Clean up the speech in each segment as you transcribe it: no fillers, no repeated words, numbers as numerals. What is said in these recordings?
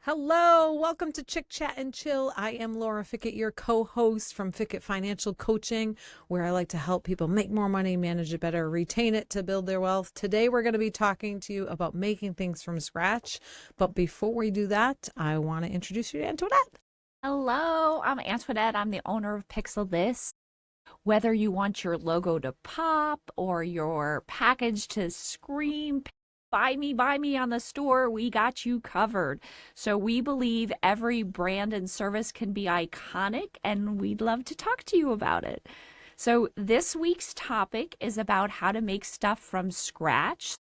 Hello, welcome to Chiat Chill. I am Laura Fickett, your co-host from Fickett Financial Coaching, where I like to help people make more money, manage it better, retain it to build their wealth. Today, we're going to be talking to you about making things from scratch. But before we do that, I want to introduce you to Antoinette. Hello, I'm Antoinette. I'm the owner of Pixel This. Whether you want your logo to pop or your package to scream, buy me on the store, we got you covered. So we believe every brand and service can be iconic, and we'd love to talk to you about it. So this week's topic is about how to make stuff from scratch.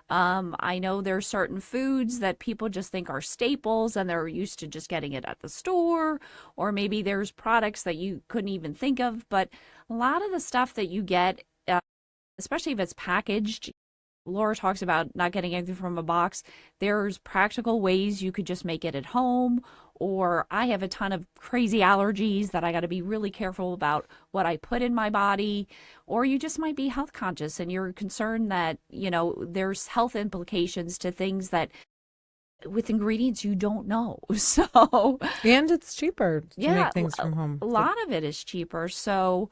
I know there's certain foods that people just think are staples and they're used to just getting it at the store, or maybe there's products that you couldn't even think of. But a lot of the stuff that you get, especially if it's packaged, Laura talks about not getting anything from a box. There's practical ways you could just make it at home. Or I have a ton of crazy allergies that I got to be really careful about what I put in my body. Or you just might be health conscious and you're concerned that, there's health implications to things that with ingredients you don't know. So, And it's cheaper to yeah, make things from home. a lot of it is cheaper. So,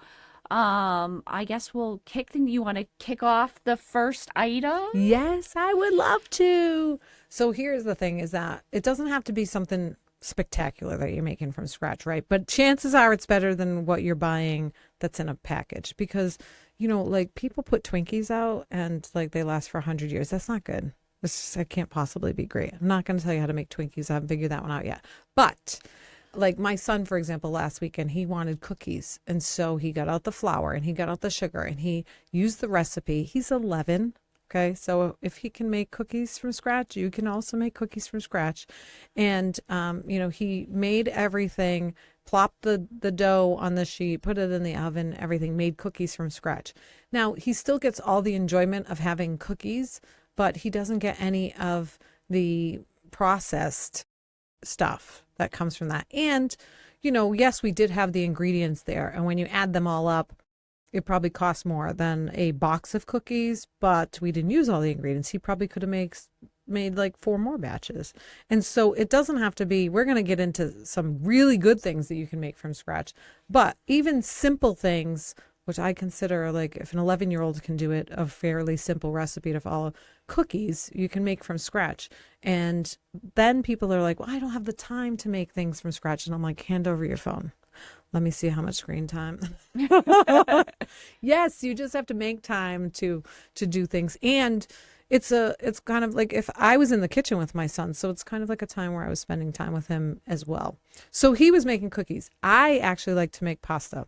I guess we'll you want to kick off the first item? Yes, I would love to. So here's the thing is that it doesn't have to be something spectacular that you're making from scratch, right? But chances are it's better than what you're buying that's in a package because, like people put Twinkies out and like they last for 100 years. That's not good. That can't possibly be great. I'm not going to tell you how to make Twinkies. I haven't figured that one out yet. But like my son, for example, last weekend, he wanted cookies. And so he got out the flour and he got out the sugar and he used the recipe. He's 11. Okay, so if he can make cookies from scratch, you can also make cookies from scratch. And, he made everything, plopped the dough on the sheet, put it in the oven, everything, made cookies from scratch. Now, he still gets all the enjoyment of having cookies, but he doesn't get any of the processed stuff that comes from that. And, yes, we did have the ingredients there. And when you add them all up, it probably costs more than a box of cookies, but we didn't use all the ingredients. He probably could have made like 4 more batches. And so it doesn't have to be, we're going to get into some really good things that you can make from scratch, but even simple things, which I consider like if an 11-year-old can do it, a fairly simple recipe to follow, cookies you can make from scratch. And then people are like, well, I don't have the time to make things from scratch. And I'm like, hand over your phone. Let me see how much screen time. Yes, you just have to make time to do things. And it's kind of like if I was in the kitchen with my son, so it's kind of like a time where I was spending time with him as well. So he was making cookies. I actually like to make pasta.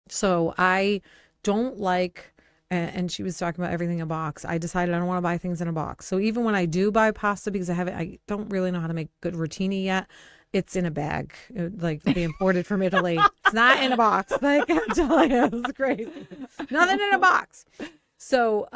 So I don't like, and she was talking about everything in a box. I decided I don't want to buy things in a box. So even when I do buy pasta, because I don't really know how to make good rotini yet, it's in a bag, like they imported from Italy. It's not in a box. I can't tell you. It's crazy. Nothing in a box. So,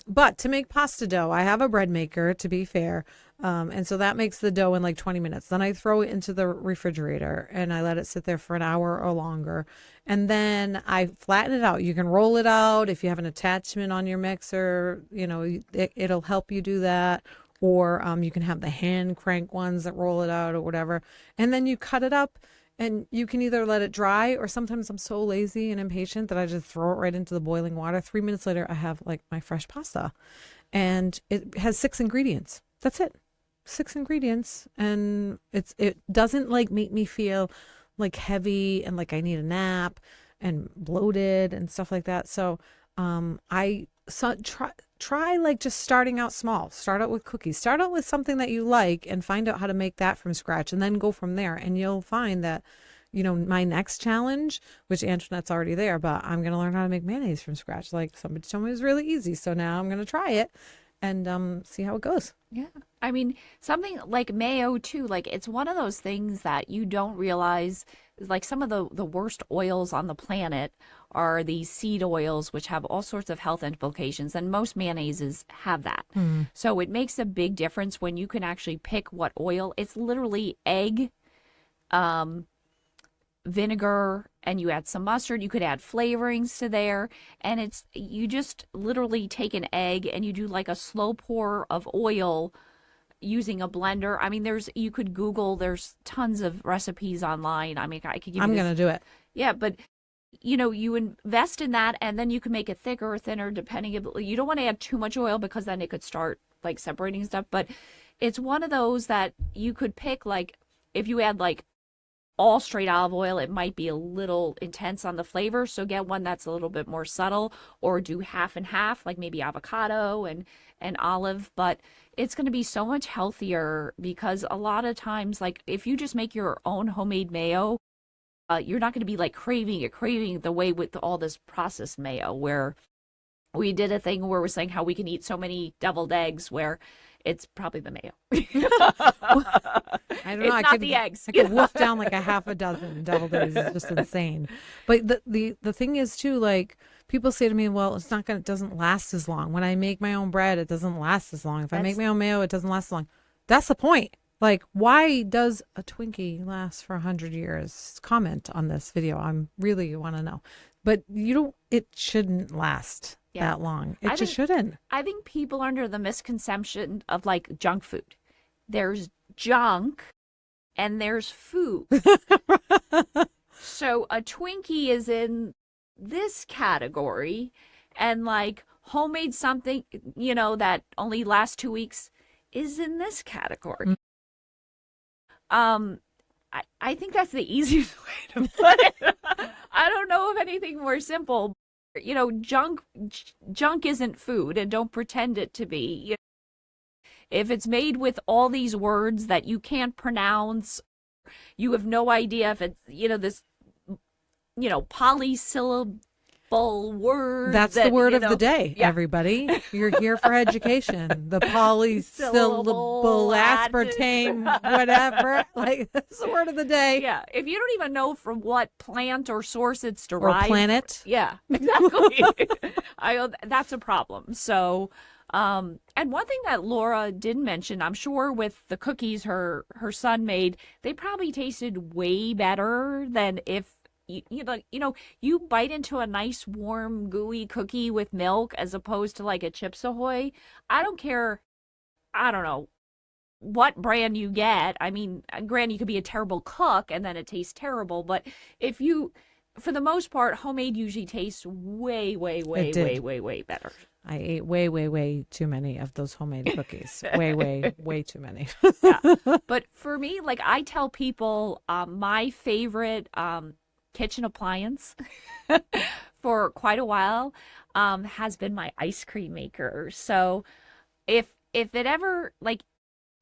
but to make pasta dough, I have a bread maker, to be fair. And so that makes the dough in like 20 minutes. Then I throw it into the refrigerator and I let it sit there for an hour or longer. And then I flatten it out. You can roll it out. If you have an attachment on your mixer, it'll help you do that. Or you can have the hand crank ones that roll it out or whatever. And then you cut it up and you can either let it dry or sometimes I'm so lazy and impatient that I just throw it right into the boiling water. 3 minutes later, I have like my fresh pasta and it has 6 ingredients. That's it. 6 ingredients. And it doesn't like make me feel like heavy and like I need a nap and bloated and stuff like that. So try like just starting out small. Start out with cookies. Start out with something that you like and find out how to make that from scratch and then go from there. And you'll find that, my next challenge, which Antoinette's already there, but I'm going to learn how to make mayonnaise from scratch. Like somebody told me it was really easy. So now I'm going to try it and see how it goes. Yeah. I mean, something like mayo too, like it's one of those things that you don't realize, like some of the worst oils on the planet are these seed oils, which have all sorts of health implications, and most mayonnaises have that. So it makes a big difference when you can actually pick what oil. It's literally egg, vinegar, and you add some mustard. You could add flavorings to there, and you just literally take an egg and you do like a slow pour of oil using a blender. I mean, you could Google, there's tons of recipes online. I mean, I could give I'm you going to do it. Yeah, but you invest in that, and then you can make it thicker or thinner depending. You don't want to add too much oil because then it could start like separating stuff. But it's one of those that you could pick, like if you add like all straight olive oil, it might be a little intense on the flavor. So get one that's a little bit more subtle, or do half and half, like maybe avocado and olive. But it's going to be so much healthier because a lot of times, like if you just make your own homemade mayo, you're not going to be like craving it the way with all this processed mayo, where we did a thing where we're saying how we can eat so many deviled eggs, where it's probably the mayo. I don't know. It's not the eggs. I could wolf down like a half a dozen deviled eggs. It's just insane. But the thing is too, like people say to me, well, it doesn't last as long. When I make my own bread, it doesn't last as long. If I make my own mayo, it doesn't last as long. That's the point. Like, why does a Twinkie last for 100 years? Comment on this video. I'm really want to know. But it shouldn't last that long. It just shouldn't. I think people are under the misconception of like junk food. There's junk and there's food. So a Twinkie is in this category, and like homemade something, that only lasts 2 weeks is in this category. I think that's the easiest way to put it. I don't know of anything more simple. Junk isn't food, and don't pretend it to be. If it's made with all these words that you can't pronounce, you have no idea if it's, this, polysyllable word. That's the word of the day, everybody. You're here for education. The polysyllable, aspartame, whatever. Like, that's the word of the day. Yeah. If you don't even know from what plant or source it's derived. Or planet. Yeah, exactly. That's a problem. So, and one thing that Laura didn't mention, I'm sure with the cookies her son made, they probably tasted way better than if you bite into a nice warm gooey cookie with milk as opposed to like a Chips Ahoy. I don't care. I don't know what brand you get. I mean, granted, you could be a terrible cook and then it tastes terrible, but for the most part, homemade usually tastes way, way, way, way, way, way better. I ate way, way, way too many of those homemade cookies. Way, way, way too many. Yeah. But for me, like I tell people, my favorite kitchen appliance for quite a while has been my ice cream maker. So if it ever, like,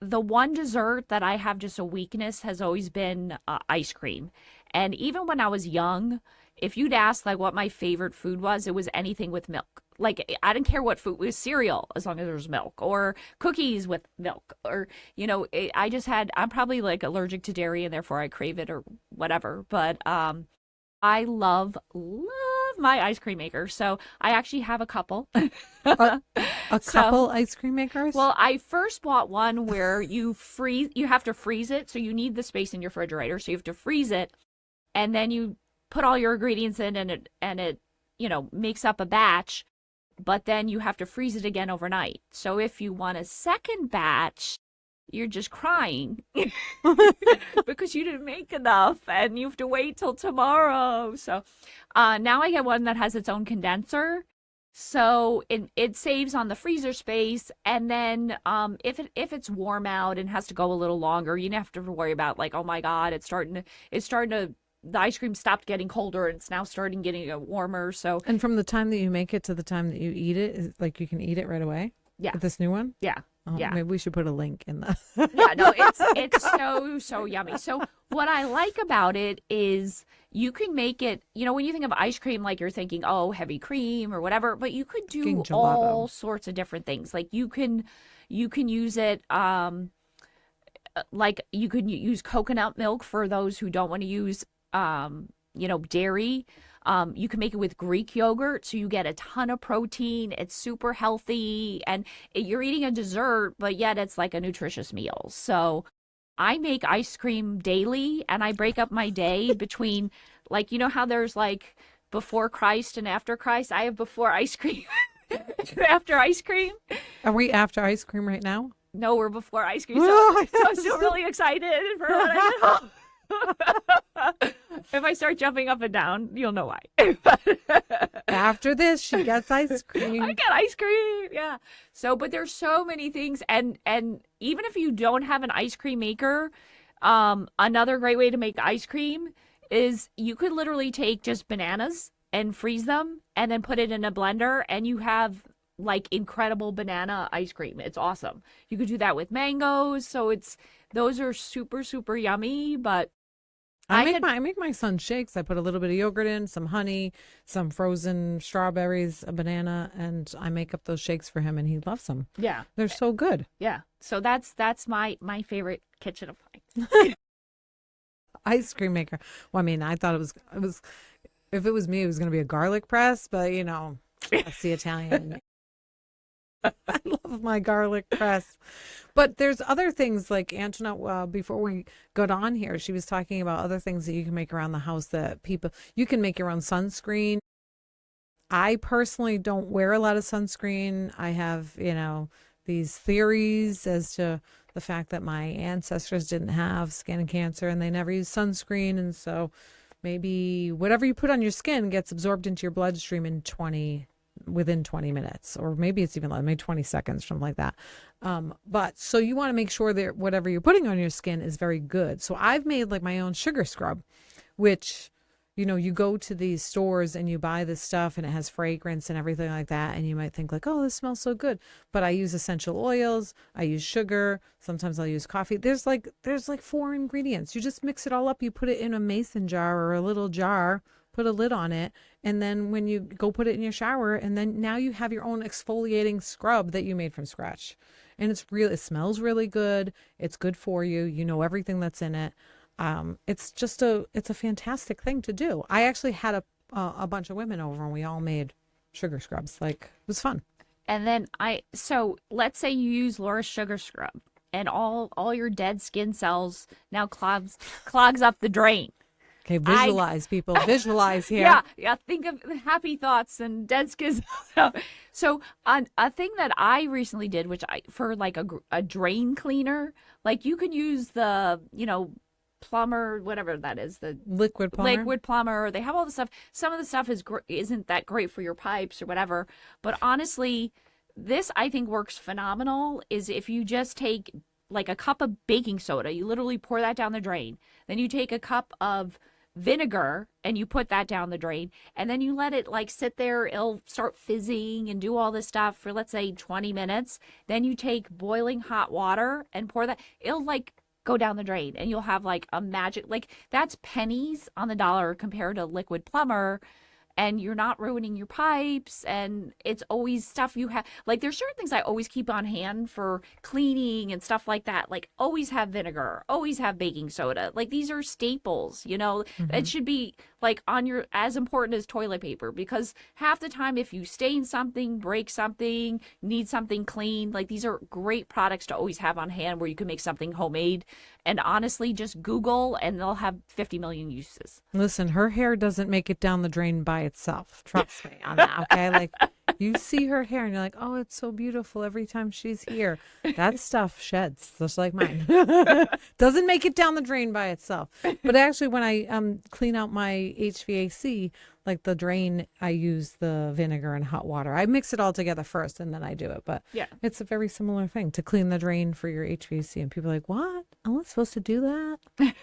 the one dessert that I have just a weakness has always been ice cream. And even when I was young, if you'd asked like what my favorite food was, it was anything with milk. Like, I didn't care what food, it was cereal as long as there was milk, or cookies with milk, or, I'm probably like allergic to dairy and therefore I crave it or whatever. But I love my ice cream maker. So I actually have a couple. a couple ice cream makers? Well, I first bought one where you have to freeze it. So you need the space in your refrigerator. So you have to freeze it, and then you put all your ingredients in, and it makes up a batch, but then you have to freeze it again overnight. So if you want a second batch, you're just crying because you didn't make enough and you have to wait till tomorrow. So now I get one that has its own condenser. So it saves on the freezer space. And then if it's warm out and has to go a little longer, you don't have to worry about like, oh my God, it's starting to the ice cream stopped getting colder and it's now starting getting warmer. So, and from the time that you make it to the time that you eat it, is like you can eat it right away? Yeah. With this new one? Yeah. Oh, yeah. Maybe we should put a link in the. Yeah, no, it's so yummy. So what I like about it is you can make it, when you think of ice cream, like you're thinking, oh, heavy cream or whatever, but you could do all sorts of different things. Like you can use it, like you could use coconut milk for those who don't want to use, dairy. You can make it with Greek yogurt, so you get a ton of protein. It's super healthy, and you're eating a dessert, but yet it's like a nutritious meal. So I make ice cream daily, and I break up my day between, like, how there's like before Christ and after Christ? I have before ice cream, after ice cream. Are we after ice cream right now? nowhere before ice cream. Oh, So I'm still really excited for when I get home. If I start jumping up and down, you'll know why. After this, she gets ice cream. I got ice cream. Yeah. So, but there's so many things, and even if you don't have an ice cream maker, another great way to make ice cream is you could literally take just bananas and freeze them, and then put it in a blender, and you have like incredible banana ice cream. It's awesome. You could do that with mangoes. So those are super, super yummy, but I make my son shakes. I put a little bit of yogurt in, some honey, some frozen strawberries, a banana, and I make up those shakes for him, and he loves them. yeah, They're so good. yeah. So that's my favorite kitchen appliance. Ice cream maker. Well, I mean, I thought it was if it was me, it was going to be a garlic press, but that's the Italian. I love my garlic press. But there's other things like Antoinette, before we got on here, she was talking about other things that you can make around the house that you can make your own sunscreen. I personally don't wear a lot of sunscreen. I have, these theories as to the fact that my ancestors didn't have skin cancer and they never used sunscreen. And so maybe whatever you put on your skin gets absorbed into your bloodstream within 20 minutes, or maybe it's even like maybe 20 seconds, something like that. But so you want to make sure that whatever you're putting on your skin is very good. So I've made like my own sugar scrub, which, you go to these stores and you buy this stuff and it has fragrance and everything like that. And you might think like, oh, this smells so good. But I use essential oils. I use sugar. Sometimes I'll use coffee. There's like 4 ingredients. You just mix it all up. You put it in a mason jar or a little jar, put a lid on it, and then when you go put it in your shower, and then now you have your own exfoliating scrub that you made from scratch. And it smells really good. It's good for you. You know everything that's in it. It's a fantastic thing to do. I actually had a bunch of women over and we all made sugar scrubs. Like, it was fun. And then so let's say you use Laura's sugar scrub, and all your dead skin cells now clogs up the drain. Okay, visualize, people. Visualize here. Yeah. Think of happy thoughts and dead skin. So, a thing that I recently did, for like a drain cleaner, like you could use the plumber, whatever that is, the liquid plumber. They have all the stuff. Some of the stuff isn't that great for your pipes or whatever. But honestly, this I think works phenomenal. Is if you just take like a cup of baking soda, you literally pour that down the drain. Then you take a cup of vinegar and you put that down the drain, and then you let it like sit there. It'll start fizzing and do all this stuff for, let's say, 20 minutes. Then you take boiling hot water and pour that. It'll like go down the drain, and you'll have like a magic, like that's pennies on the dollar compared to liquid plumber. And you're not ruining your pipes, and it's always stuff you have. Like, there's certain things I always keep on hand for cleaning and stuff like that. Like, always have vinegar, always have baking soda. Like, these are staples, It should be like as important as toilet paper, because half the time if you stain something, break something, need something clean, like these are great products to always have on hand where you can make something homemade. And honestly, just Google and they'll have 50 million uses. Listen, her hair doesn't make it down the drain by itself. Trust me on that, okay? Like, you see her hair and you're like, oh, it's so beautiful every time she's here. That stuff sheds, just like mine. Doesn't make it down the drain by itself. But actually, when I clean out my HVAC, like the drain, I use the vinegar and hot water. I mix it all together first and then I do it. But yeah, it's a very similar thing to clean the drain for your HVAC. And people are like, what? I'm not supposed to do that?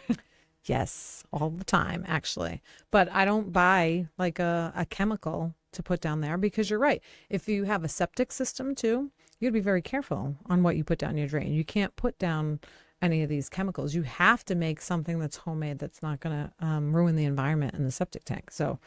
Yes, all the time, actually. But I don't buy like a chemical to put down there, because you're right. If you have a septic system too, you gotta be very careful on what you put down your drain. You can't put down any of these chemicals. You have to make something that's homemade that's not going to ruin the environment in the septic tank. So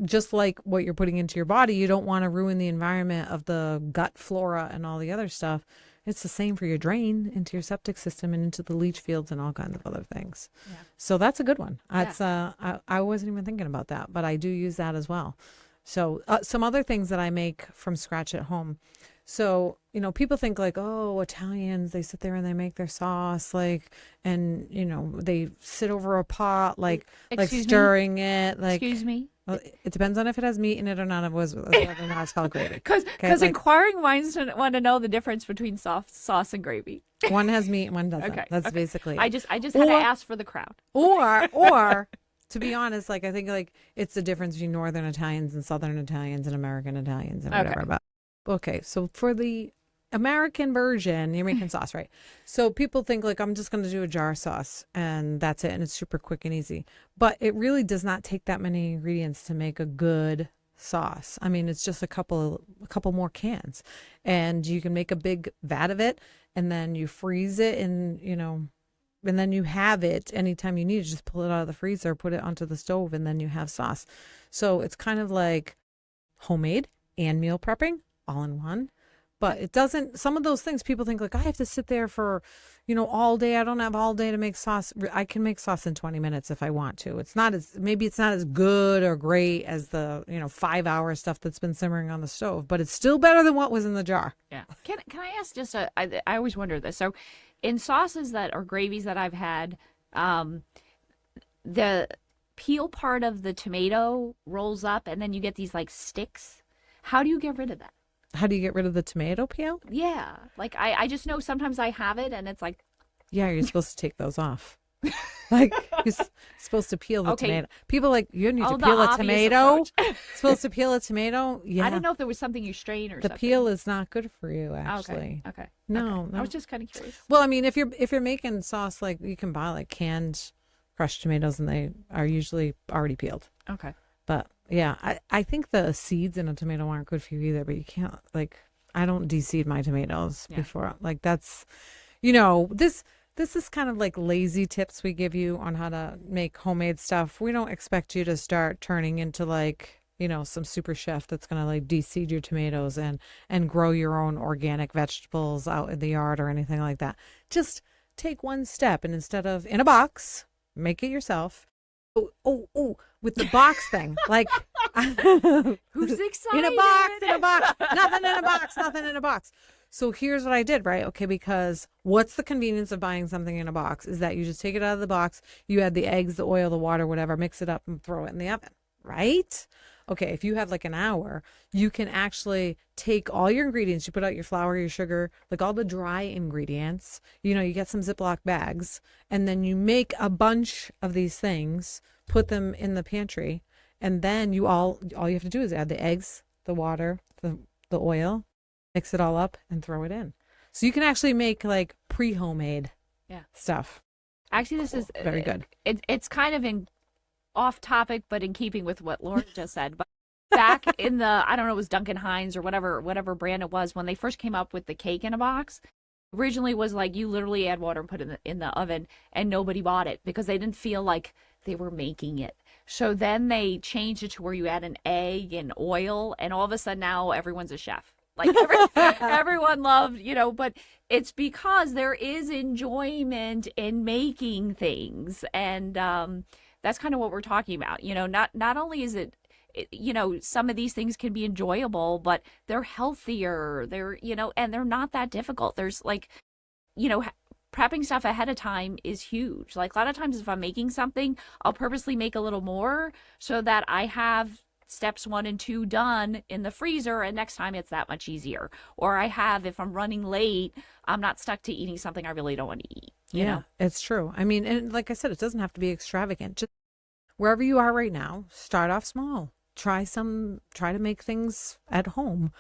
just like what you're putting into your body, you don't want to ruin the environment of the gut flora and all the other stuff. It's the same for your drain into your septic system and into the leach fields and all kinds of other things. Yeah. So that's a good one. That's I wasn't even thinking about that, but I do use that as well. So some other things that I make from scratch at home. So, people think like, oh, Italians, they sit there and they make their sauce, like, and, they sit over a pot, like stirring it. Like, excuse me? Well, it depends on if it has meat in it or not. Whether or not it's called gravy. Because Okay, like inquiring minds want to know the difference between soft sauce and gravy. one has meat and one doesn't. Okay, That's okay. basically I it. just had to ask for the crowd. Or to be honest, like I think like it's the difference between Northern Italians and Southern Italians and American Italians and whatever. Okay. But okay, so for the American version, you're making sauce, right? So people think like I'm just going to do a jar sauce and that's it, and it's super quick and easy. But it really does not take that many ingredients to make a good sauce. I mean, it's just a couple more cans, and you can make a big vat of it, and then you freeze it, and and then you have it anytime you need it. Just pull it out of the freezer, put it onto the stove, and then you have sauce. So it's kind of like homemade and meal prepping all in one. But it doesn't, some of those things people think like, I have to sit there for, all day. I don't have all day to make sauce. I can make sauce in 20 minutes if I want to. Maybe it's not as good or great as the, 5-hour stuff that's been simmering on the stove, but it's still better than what was in the jar. Yeah. Can I ask I always wonder this. So in sauces or gravies that I've had, the peel part of the tomato rolls up and then you get these like sticks. How do you get rid of that? How do you get rid of the tomato peel? Yeah. Like I just know sometimes I have it and it's like. Yeah, you're supposed to take those off. Like you're supposed to peel the tomato. People like, you need to peel a tomato. Supposed to peel a tomato. Yeah. I didn't know if there was something you strain or the something. peel is not good for you, actually. Okay. No, okay. no. I was just kind of curious. Well, I mean, if you're making sauce, like you can buy like canned crushed tomatoes, and they are usually already peeled. Okay. But yeah, I think the seeds in a tomato aren't good for you either. But you can't I don't de-seed my tomatoes before. Like that's, this is kind of like lazy tips we give you on how to make homemade stuff. We don't expect you to start turning into like, some super chef that's going to like de-seed your tomatoes and grow your own organic vegetables out in the yard or anything like that. Just take one step, and instead of in a box, make it yourself. Oh, with the box thing. Like, who's excited? In a box. Nothing in a box. So here's what I did, right? Okay, because what's the convenience of buying something in a box is that you just take it out of the box, you add the eggs, the oil, the water, whatever, mix it up and throw it in the oven, right? Okay, if you have like an hour, you can actually take all your ingredients, you put out your flour, your sugar, like all the dry ingredients, you get some Ziploc bags, and then you make a bunch of these things, put them in the pantry, and then all you have to do is add the eggs, the water, the oil, mix it all up and throw it in. So you can actually make like pre-homemade stuff. Actually, this is very good. It's kind of off topic, but in keeping with what Lauren just said. But back in I don't know, it was Duncan Hines or whatever brand it was, when they first came up with the cake in a box, originally was like you literally add water and put it in the oven, and nobody bought it because they didn't feel like they were making it. So then they changed it to where you add an egg and oil, and all of a sudden now everyone's a chef. Like everyone loved, but it's because there is enjoyment in making things, and that's kind of what we're talking about. Not only is it, some of these things can be enjoyable, but they're healthier. They're, and they're not that difficult. There's like, prepping stuff ahead of time is huge. Like a lot of times if I'm making something, I'll purposely make a little more so that I have steps 1 and 2 done in the freezer, and next time it's that much easier. Or if I'm running late, I'm not stuck to eating something I really don't want to eat. You know? It's true. I mean, and like I said, it doesn't have to be extravagant. Just wherever you are right now, start off small. Try to make things at home.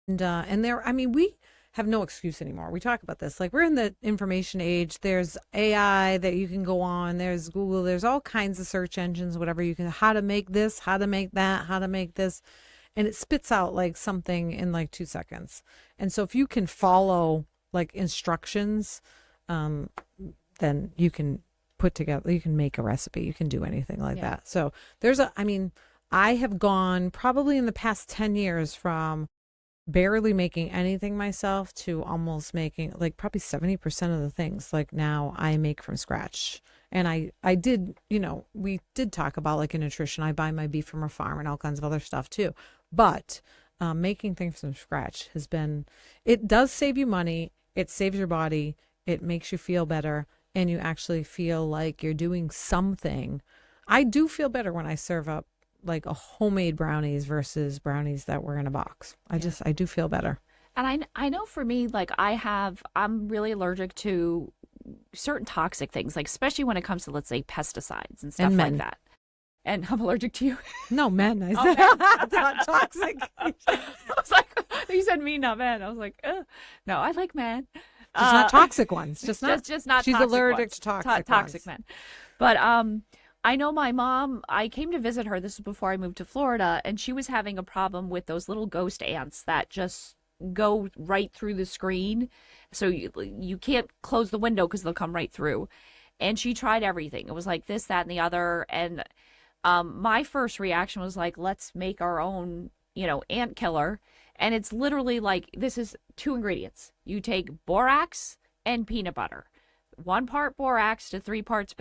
And we have no excuse anymore. We talk about this. Like, we're in the information age. There's AI that you can go on. There's Google. There's all kinds of search engines, whatever you can, how to make this, how to make that, how to make this. And it spits out like something in like 2 seconds. And so if you can follow like instructions, then you can you can make a recipe. You can do anything like that. So I have gone probably in the past 10 years from barely making anything myself to almost making like probably 70% of the things like now I make from scratch. And I did, we did talk about like in nutrition, I buy my beef from a farm and all kinds of other stuff too. But making things from scratch it does save you money. It saves your body. It makes you feel better. And you actually feel like you're doing something. I do feel better when I serve up like a homemade brownies versus brownies that were in a box. I do feel better. And I know for me, like I'm really allergic to certain toxic things, like especially when it comes to, let's say, pesticides and stuff And like men. that. And I'm allergic to you. No, men. I Oh, said men. not toxic. I was like, you said me, not men. I was like, no, I like men. Just not toxic ones. Just not. Just not. She's toxic allergic ones. to toxic toxic ones. men. But I know my mom. I came to visit her. This was before I moved to Florida, and she was having a problem with those little ghost ants that just go right through the screen, so you can't close the window because they'll come right through. And she tried everything. It was like this, that, and the other. And my first reaction was like, let's make our own, ant killer. And it's literally like, this is 2 ingredients. You take borax and peanut butter. 1 part borax to 3 parts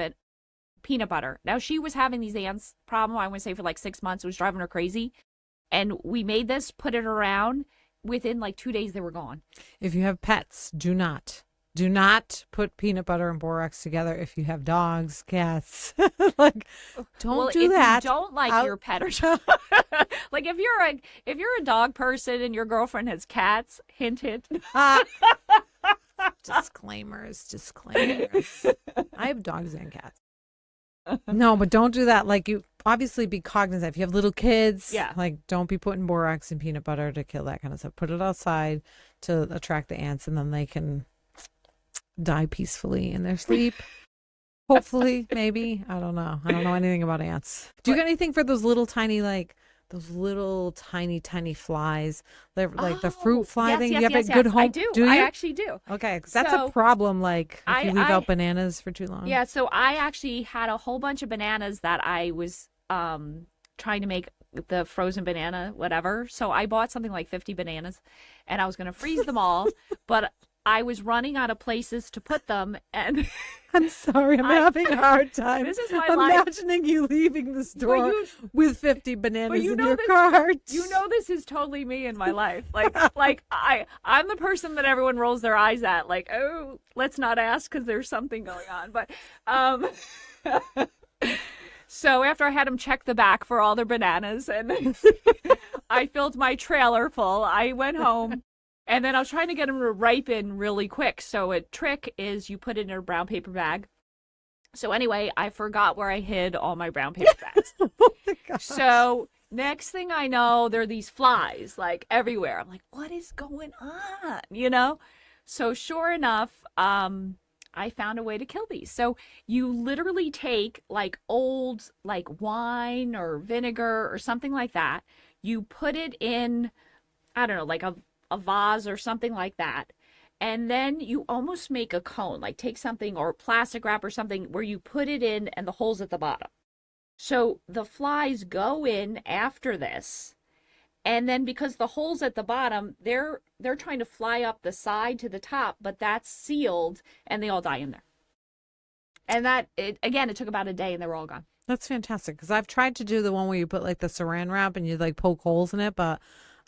peanut butter. Now, she was having these ants problem, I want to say, for like 6 months. It was driving her crazy. And we made this, put it around. Within like 2 days, they were gone. If you have pets, do not put peanut butter and borax together. If you have dogs, cats, like don't do that. If you don't like your pet or like if you're a dog person and your girlfriend has cats, hint hint. Disclaimers. I have dogs and cats. No, but don't do that. Like, you obviously be cognizant. If you have little kids, like, don't be putting borax and peanut butter to kill that kind of stuff. Put it outside to attract the ants, and then they can die peacefully in their sleep. Hopefully, maybe. I don't know. I don't know anything about ants. Do you get anything for those little tiny, tiny flies, like the fruit fly yes, thing? Yes, you have yes, a good home. I do. Do you? I actually do. Okay, because that's a problem. Like, if you leave out bananas for too long. Yeah. So I actually had a whole bunch of bananas that I was trying to make the frozen banana, whatever. So I bought something like 50 bananas, and I was going to freeze them all, but I was running out of places to put them, and I'm sorry, I'm having a hard time. This is my imagining you leaving the store with 50 bananas in your cart. You know, this is totally me in my life. Like I'm the person that everyone rolls their eyes at. Like, oh, let's not ask because there's something going on. But so after I had them check the back for all their bananas, and I filled my trailer full, I went home. And then I was trying to get them to ripen really quick. So a trick is you put it in a brown paper bag. So anyway, I forgot where I hid all my brown paper bags. Oh my gosh. So next thing I know, there are these flies like everywhere. I'm like, what is going on? So sure enough, I found a way to kill these. So you literally take like old like wine or vinegar or something like that. You put it in, I don't know, like a vase or something like that, and then you almost make a cone, like take something or plastic wrap or something where you put it in and the hole's at the bottom, so the flies go in after this, and then because the hole's at the bottom, they're trying to fly up the side to the top, but that's sealed and they all die in there. And it took about a day and they were all gone. That's fantastic, because I've tried to do the one where you put like the saran wrap and you like poke holes in it, but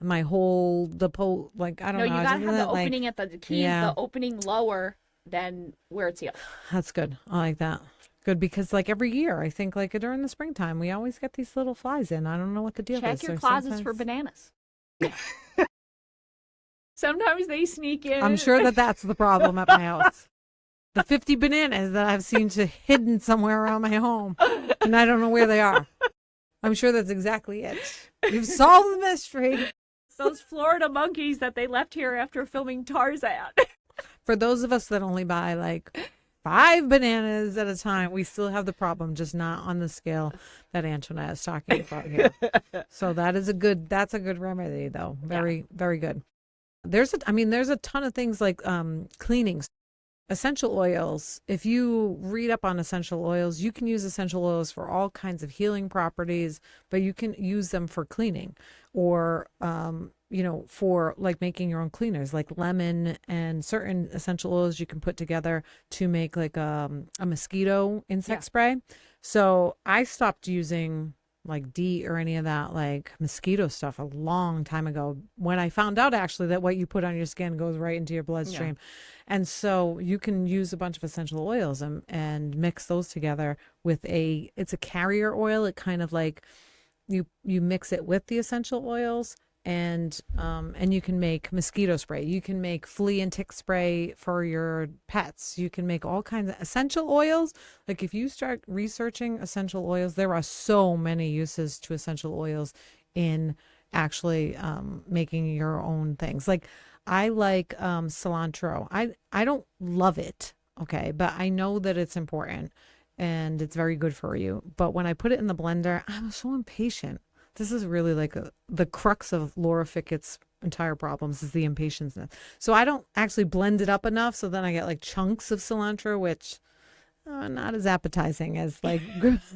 I don't know. No, you gotta have the opening at the key is the opening lower than where it's sealed. That's good. I like that. Good, because like every year, I think like during the springtime, we always get these little flies in. I don't know what the deal is. Check your closets for bananas. Sometimes they sneak in. I'm sure that's the problem at my house. The 50 bananas that I've seen hidden somewhere around my home, and I don't know where they are. I'm sure that's exactly it. You've solved the mystery. Those Florida monkeys that they left here after filming Tarzan. For those of us that only buy like 5 bananas at a time, we still have the problem, just not on the scale that Antoinette is talking about here. So that's a good remedy though. Very, very good. There's a ton of things like cleaning. Essential oils. If you read up on essential oils, you can use essential oils for all kinds of healing properties, but you can use them for cleaning or, for like making your own cleaners, like lemon and certain essential oils you can put together to make like a mosquito insect spray. So I stopped using like DEET or any of that like mosquito stuff a long time ago, when I found out actually that what you put on your skin goes right into your bloodstream. And so you can use a bunch of essential oils and mix those together with it's a carrier oil. It kind of like you mix it with the essential oils, and you can make mosquito spray. You can make flea and tick spray for your pets. You can make all kinds of essential oils. Like if you start researching essential oils, there are so many uses to essential oils in actually making your own things. Like I like cilantro. I don't love it, okay, but I know that it's important and it's very good for you. But when I put it in the blender, I'm so impatient. This is really like the crux of Laura Fickett's entire problems is the impatience. So I don't actually blend it up enough. So then I get like chunks of cilantro, which not as appetizing as like,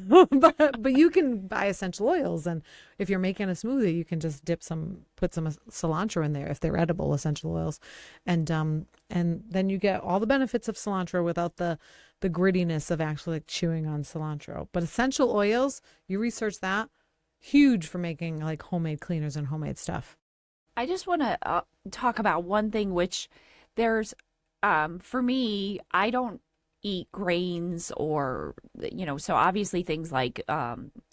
but you can buy essential oils. And if you're making a smoothie, you can just put some cilantro in there if they're edible essential oils. And then you get all the benefits of cilantro without the grittiness of actually like chewing on cilantro. But essential oils, you research that. Huge for making like homemade cleaners and homemade stuff. I just want to talk about one thing, which there's, for me, I don't eat grains or, so obviously things like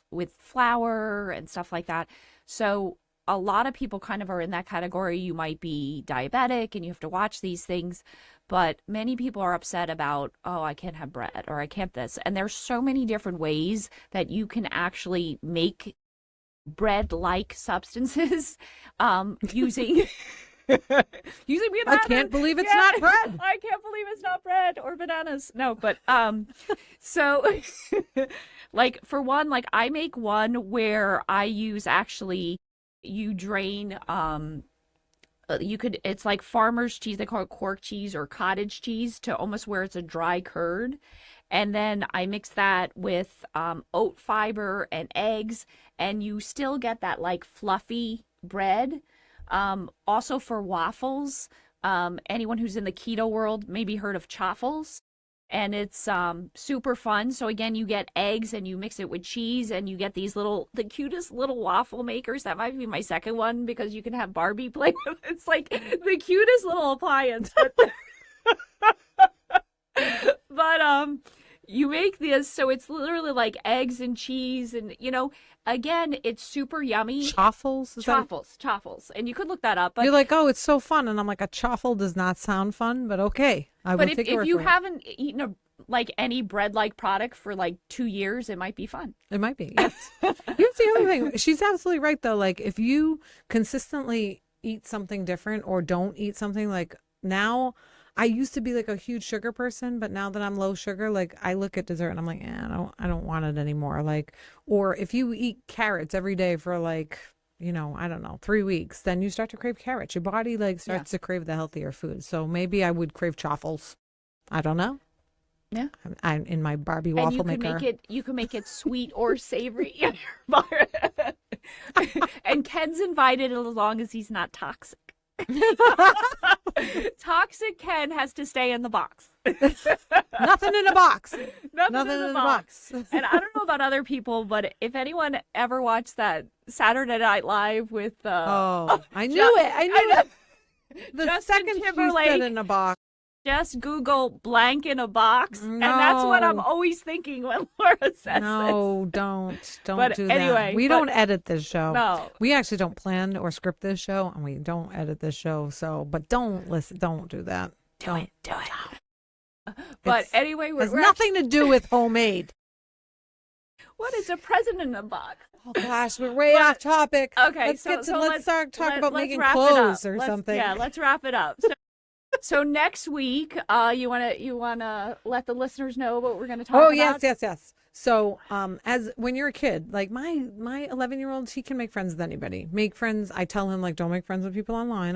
with flour and stuff like that. So a lot of people kind of are in that category. You might be diabetic and you have to watch these things, but many people are upset about, oh, I can't have bread or I can't this. And there's so many different ways that you can actually make bread-like substances using bananas. I can't believe it's not bread. I can't believe it's not bread or bananas. No, but so like for one, like I make one where I use actually you drain it's like farmer's cheese, they call it cork cheese or cottage cheese, to almost where it's a dry curd. And then I mix that with oat fiber and eggs, and you still get that like fluffy bread. Also for waffles, anyone who's in the keto world maybe heard of chaffles, and it's super fun. So again, you get eggs and you mix it with cheese, and you get these the cutest little waffle makers. That might be my second one because you can have Barbie play with. It's like the cutest little appliance. But you make this, so it's literally like eggs and cheese, and again, it's super yummy. Chaffles? Chaffles. And you could look that up. But you're like, oh, it's so fun. And I'm like, a chaffle does not sound fun, but okay. But if you haven't eaten any bread-like product for like 2 years, it might be fun. It might be, yes. Here's the other thing. She's absolutely right, though. Like, if you consistently eat something different or don't eat something, like now, I used to be like a huge sugar person, but now that I'm low sugar, like I look at dessert and I'm like, I don't want it anymore. Like, or if you eat carrots every day for like, I don't know, 3 weeks, then you start to crave carrots. Your body like starts to crave the healthier food. So maybe I would crave chaffles. I don't know. Yeah. I'm in my Barbie waffle maker. You can make it sweet or savory. And Ken's invited as long as he's not toxic. Toxic Ken has to stay in the box. Nothing in a box. Nothing in a box. And I don't know about other people, but if anyone ever watched that Saturday Night Live with I knew it. The Justin second Timberlake, she said in a box. Just Google blank in a box, and that's what I'm always thinking when Laura says this. No, don't But do that. anyway, we don't edit this show. No. We actually don't plan or script this show, and we don't edit this show. So, but don't do that. Do it. But anyway, it has nothing to do with homemade. What is a present in a box? Oh gosh, we're way off topic. Okay, let's start talk about making clothes or something. Yeah, let's wrap it up. So next week, you wanna let the listeners know what we're gonna talk about? Oh yes. So as when you're a kid, like my 11-year-old, he can make friends with anybody. Make friends. I tell him like, don't make friends with people online.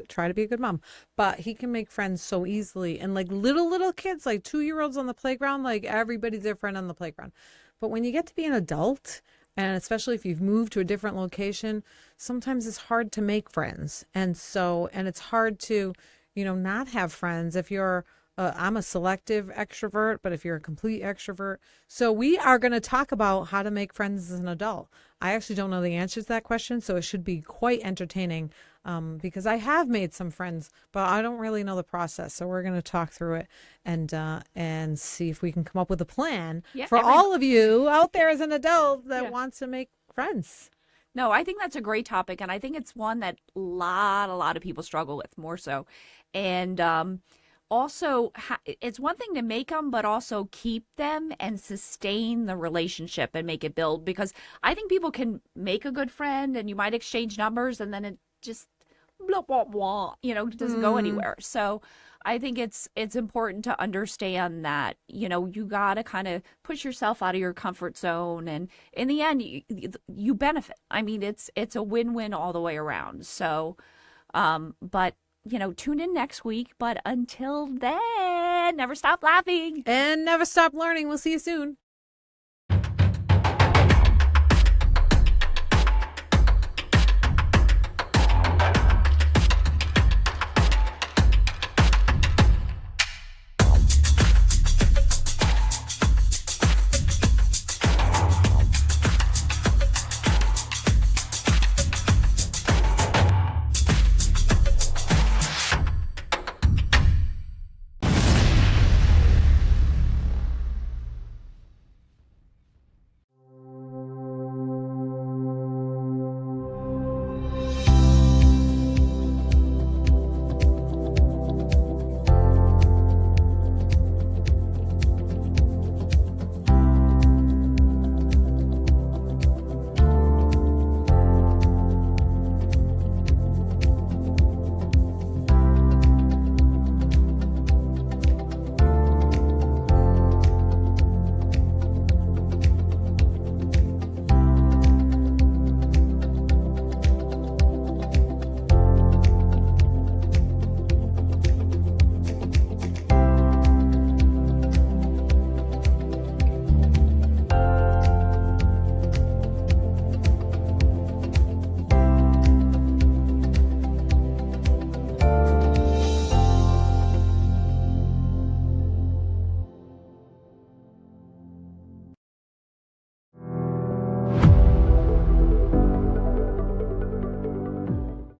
Try to be a good mom, but he can make friends so easily. And like little kids, like 2-year-olds on the playground, like everybody's their friend on the playground. But when you get to be an adult, and especially if you've moved to a different location, sometimes it's hard to make friends. And it's hard to, not have friends if you're, I'm a selective extrovert, but if you're a complete extrovert. So we are going to talk about how to make friends as an adult. I actually don't know the answer to that question, so it should be quite entertaining because I have made some friends, but I don't really know the process. So we're going to talk through it and see if we can come up with a plan for all of you out there as an adult that wants to make friends. No, I think that's a great topic, and I think it's one that a lot of people struggle with more so. And also, it's one thing to make them, but also keep them and sustain the relationship and make it build. Because I think people can make a good friend, and you might exchange numbers, and then it just blah blah blah, doesn't go anywhere. So I think it's important to understand that, you got to kind of push yourself out of your comfort zone, and in the end you benefit. I mean, it's a win-win all the way around. So but tune in next week, but until then, never stop laughing And never stop learning. We'll see you soon.